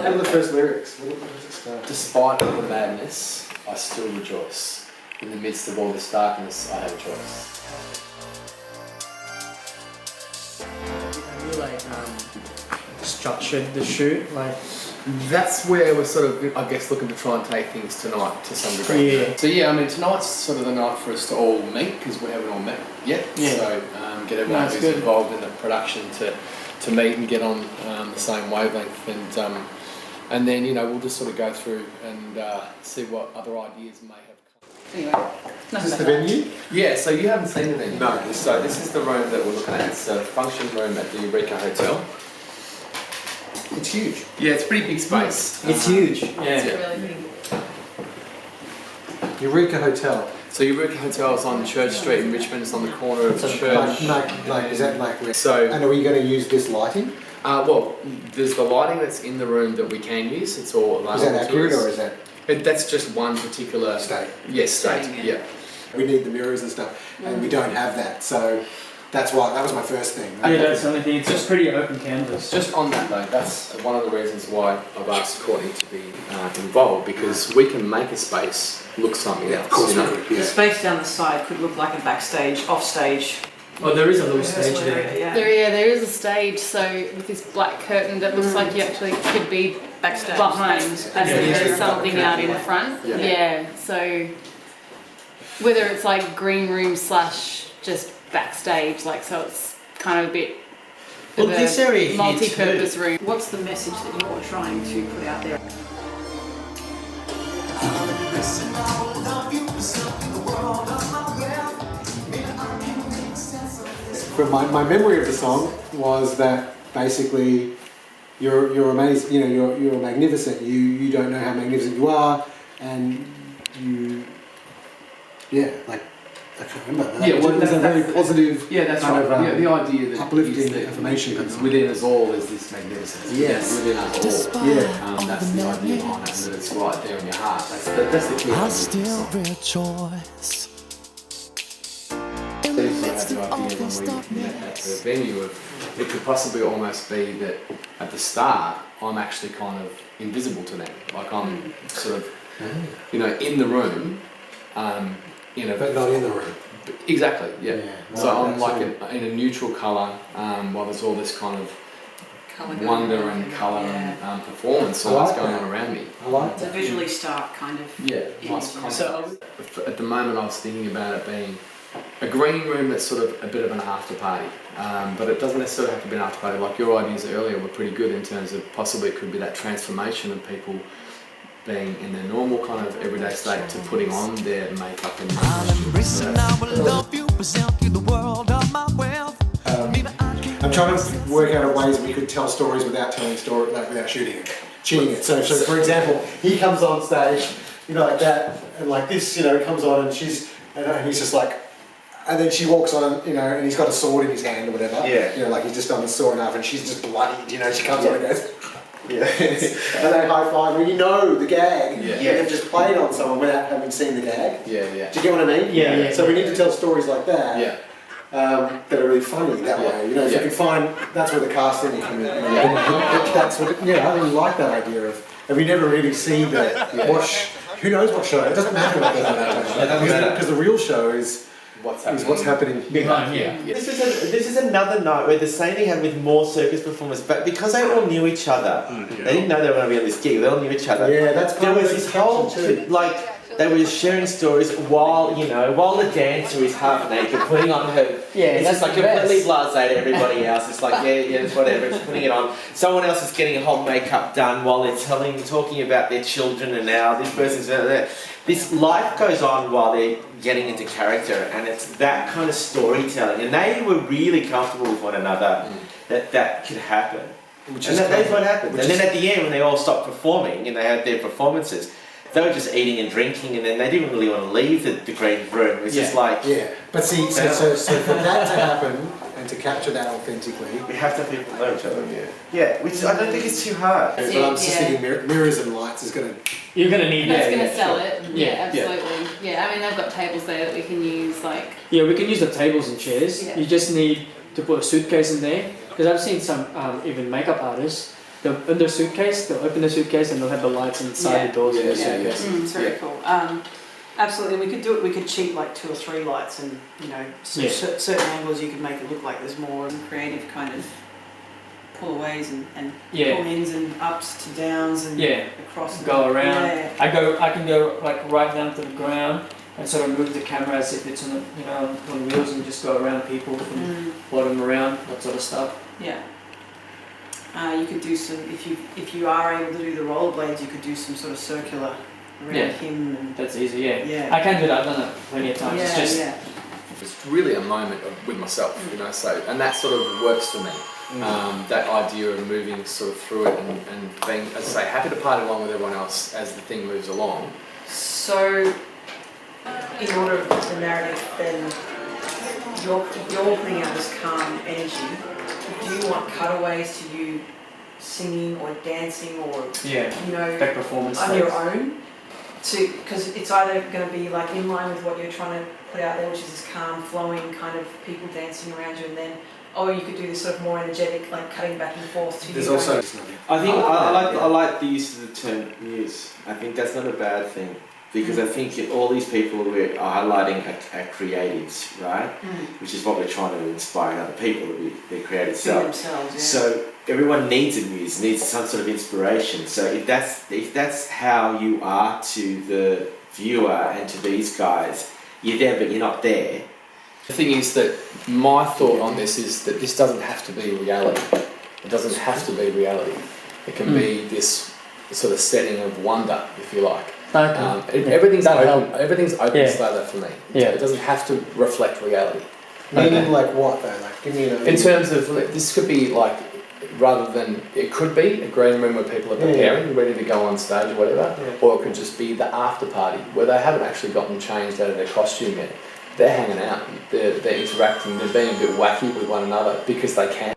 What are the first lyrics? What does it start? Despite all the madness, I still rejoice. In the midst of all this darkness, I have a choice. You like structured the shoot, like That's where we're sort of, I guess, looking to try and take things tonight to some degree. Yeah. So yeah, I mean, tonight's sort of the night for us to all meet because we haven't all met yet. Yeah. So get everyone who's good. involved in the production to meet and get on the same wavelength, and then we'll just sort of go through and see what other ideas may have come. Anyway, Is this the venue? Yeah. So you haven't seen the venue? No. So this is the room that we're looking at. It's a function room at the Eureka Hotel. It's huge. Yeah, it's a pretty big space. it's huge. it's Yeah. really pretty. Eureka Hotel. So Eureka Hotel is on Church Street in Richmond. It's on the corner of the church. Like, is that like where? So, And are we going to use this lighting? well, there's the lighting that's in the room that we can use. It's all available. Is that accurate to us. or is that That's just one particular state? Yes, state. State, Yeah. We need the mirrors and stuff, and we don't have that, so that was my first thing. Yeah, that's the only thing. It's just pretty open canvas. Just on that though, that's one of the reasons why I've asked Courtney to be involved, because we can make a space look something else. Of course, you know? we could, The yeah. space down the side could look like a backstage, offstage. Oh, there is a little rehearsal stage there. area, yeah. There is a stage, so with this black curtain that looks like you actually could be Backstage. behind, and Yeah, then yeah. there's something out in front. Yeah. Yeah, so whether it's like green room / just backstage, like so it's kind of a bit Well, of this a area here multi-purpose too. room. What's the message that you're trying to put out there? But my memory of the song was that basically you're amazing, you're magnificent. You don't know how magnificent you are, and I can't remember. Yeah, well, it was a very positive. Yeah, that's kind right. of, The idea that uplifting is that information it's comes within us all is this magnificence. Yes. Within us all. Yeah. That's the idea behind it, and that it's right there in your heart. That's the key. I still rejoice. I had the idea when we met at the venue of it could possibly almost be that at the start I'm actually kind of invisible to them. Like I'm sort of, in the room, But not in the room. Exactly, yeah. Yeah, So right, I'm like in a neutral colour, while there's all this kind of Colour going wonder on. and colour Yeah. and performance I all that's like going that. on around me. I like It's a that. visually stark kind of Yeah, nice image. concept. At the moment I was thinking about it being a green room that's sort of a bit of an after party, but it doesn't necessarily have to be an after party. Like your ideas earlier were pretty good in terms of possibly it could be that transformation of people being in their normal kind of everyday state to putting on their makeup and I'll embrace and I will love you, present you the world of my wealth. I'm trying to work out ways we could tell stories without telling stories, like without cheating it. So for example, he comes on stage, like that, and like this, comes on, and and he's just like, and then she walks on, and he's got a sword in his hand or whatever. Yeah. Like he's just done the sword enough, and she's just bloodied. She comes on and goes. Yeah. And they high five. Well, the gag. Yeah. They've just played on someone without having seen the gag. yeah. Do you get what I mean? Yeah. So we need to tell stories like that. Yeah. That are really funny that way. If you can find, that's where the casting will come in. That's what. I really like that idea of. And we never really see who knows what show. It doesn't matter what because the real show is what's happening Behind, yeah. This is another night where the same thing happened with more circus performers, but because they all knew each other, they didn't know they were going to be on this gig. They all knew each other. Yeah, that's there part was of this the whole attraction too. they were sharing stories while the dancer is half naked, putting on her. Yeah, it's that's just like the completely best. blasé to everybody else. It's like it's whatever. It's putting it on. Someone else is getting whole makeup done while they're talking about their children, and now this person's there. This life goes on while they're getting into character, and it's that kind of storytelling. And they were really comfortable with one another that could happen. That's what happened. And then at the end, when they all stopped performing and they had their performances, they were just eating and drinking, and then they didn't really want to leave the green room. It was just like... Yeah, but see, so for that to happen and to capture that authentically... We have to have people know each other. Yeah, which I don't think it's too hard. But I'm just thinking mirrors and lights is going to... You're gonna need That's that. going to sell it. Yeah, Absolutely. Yeah, I mean they've got tables there that we can use like. Yeah, we can use the tables and chairs. Yeah. You just need to put a suitcase in there. Because I've seen some even makeup artists, the suitcase, they'll open the suitcase and they'll have the lights inside the doors of the suitcase. It's very cool. Absolutely, we could do it. We could cheat like 2 or 3 lights, and certain angles you could make it look like there's more creative kind of pull-aways and pull-ins and ups to downs and across. Go around. Yeah. I can go like right down to the ground and sort of move the camera as if it's on on wheels and just go around people from bottom around, that sort of stuff. Yeah. You could do some if you are able to do the rollerblades, you could do some sort of circular around him. And that's easy. Yeah. I can do that. I've done it plenty of times. It's just It's really a moment with myself, so, and that sort of works for me. That idea of moving sort of through it and being, as I say, happy to party along with everyone else as the thing moves along. So, in order of the narrative, then you're putting out this calm energy. Do you want cutaways to you singing or dancing or back performance on your own? Because it's either going to be like in line with what you're trying to put out there, which is this calm, flowing kind of people dancing around you, and then you could do this sort of more energetic, like cutting back and forth to There's you. also. I think I like the use of the term muse. I think that's not a bad thing because I think all these people we're highlighting are creatives, right? Which is what we're trying to inspire in other people to be their creative self. So everyone needs a muse, needs some sort of inspiration. So if that's how you are to the viewer and to these guys, you're there but you're not there. The thing is that my thought on this is that this doesn't have to be reality. It doesn't have to be reality. It can be this sort of setting of wonder, if you like. Everything's open. Everything's open slather for me. It doesn't have to reflect reality. Meaning like what though? Like give me in terms of this could be like rather than it could be a green room where people are preparing, ready to go on stage or whatever, or it could just be the after party where they haven't actually gotten changed out of their costume yet. They're hanging out, they're interacting, they're being a bit wacky with one another because they can.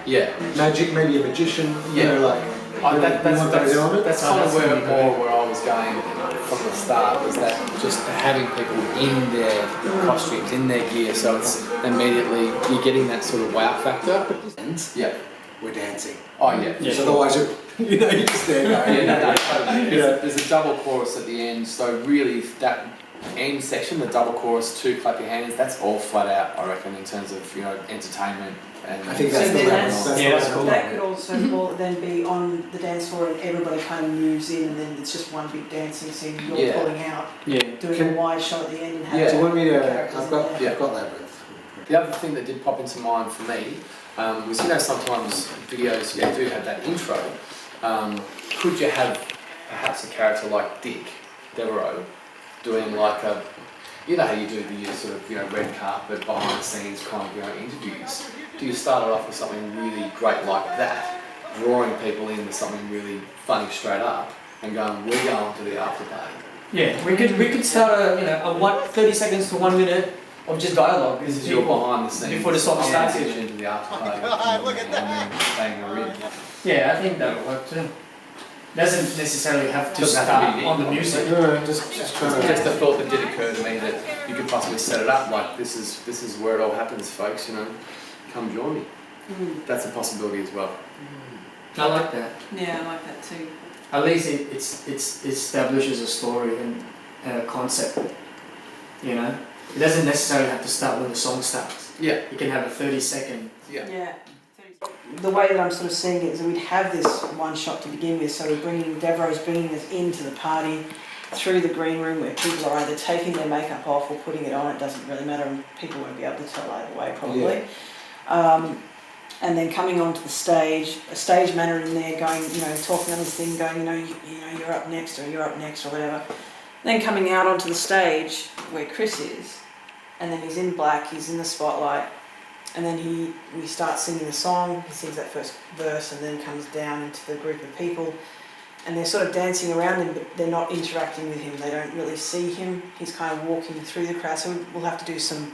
Yeah. Magic, maybe a magician. That's kind of where I was going from the start, was that just having people in their costumes, in their gear, so it's immediately you're getting that sort of wow factor. We're dancing. Oh yeah. So otherwise you're just there going. Totally. There's a double chorus at the end, so really that end section, the double chorus, 2 clap your hands, that's all flat out, I reckon, in terms of entertainment. And I think that's that's cool. That could also then be on the dance floor and everybody kind of moves in and then it's just one big dancing scene. You're pulling out, doing a wide shot at the end and having do you want me to? characters I've got in there. that booth. The other thing that did pop into mind for me was, sometimes videos do have that intro. Could you have perhaps a character like Dick Devereaux doing like a, how you do the sort of red carpet behind the scenes kind of interviews? Do you start it off with something really great like that, drawing people in with something really funny straight up, and going, we're going to the after party? Yeah, we could start a 30 seconds to 1 minute of just dialogue. This is your behind the scenes before the song starts. Into the after party. Look at that! And then bang, we're in. Yeah, I think that would work too. Doesn't necessarily have to Doesn't have to start be on the music. No, just trying to. Just a thought that did occur to me that you could possibly set it up like this is where it all happens, folks. Come join me. That's a possibility as well. I like that. Yeah, I like that too. At least it establishes a story and a concept. It doesn't necessarily have to start when the song starts. Yeah. You can have a 30-second. Yeah. The way that I'm sort of seeing it is that we'd have this one shot to begin with, so Devereaux's bringing us into the party through the green room where people are either taking their makeup off or putting it on. It doesn't really matter, and people won't be able to tell either way probably. And then coming onto the stage, a stage manager in there going, talking on this thing, going, you're up next or whatever. Then coming out onto the stage where Chris is, and then he's in black, he's in the spotlight, and then we start singing the song, he sings that first verse and then comes down into the group of people and they're sort of dancing around him but they're not interacting with him, they don't really see him, he's kind of walking through the crowd, so we'll have to do some,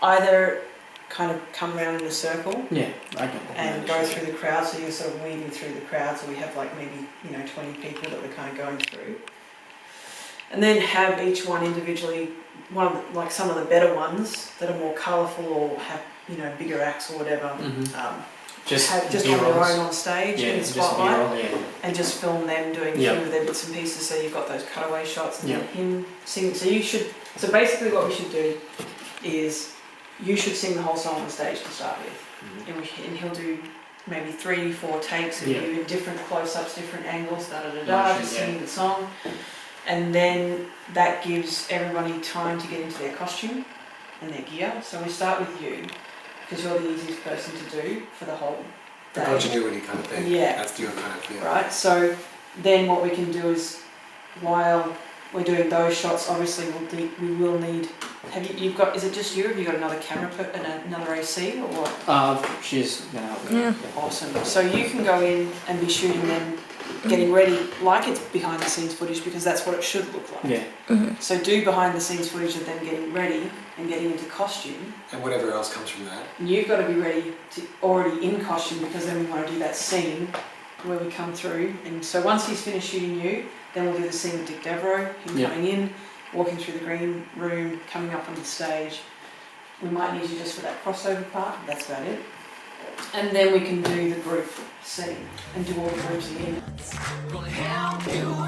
either kind of come around in a circle and go through the crowd, so you're sort of weaving through the crowd, so we have like maybe 20 people that we're kind of going through. and then have each one individually, like some of the better ones that are more colourful or have, you know, bigger acts or whatever. Just have their own on stage in the spotlight, and just film them doing a few of their bits and pieces. So you've got those cutaway shots and then him singing. So basically, what we should do is you should sing the whole song on stage to start with, and he'll do maybe 3-4 takes of you in different close-ups, different angles, just singing the song, and then that gives everybody time to get into their costume and their gear. So we start with you, because you're the easiest person to do for the whole The day. continuity kind of thing. Yeah. That's your kind of, Right, so then what we can do is, while we're doing those shots, obviously we will need, you've got, is it just you, have you got another camera and another AC or what? She's gonna help me. Awesome, so you can go in and be shooting them, getting ready like it's behind the scenes footage, because that's what it should look like. So do behind the scenes footage of them getting ready and getting into costume. And whatever else comes from that. You've got to be ready to already in costume, because then we want to do that scene where we come through. And so once he's finished shooting you, then we'll do the scene with Dick Devereaux, him coming in, walking through the green room, coming up on the stage. We might need you just for that crossover part, that's about it. And then we can do the group scene and do all the groups again. Gonna help you feel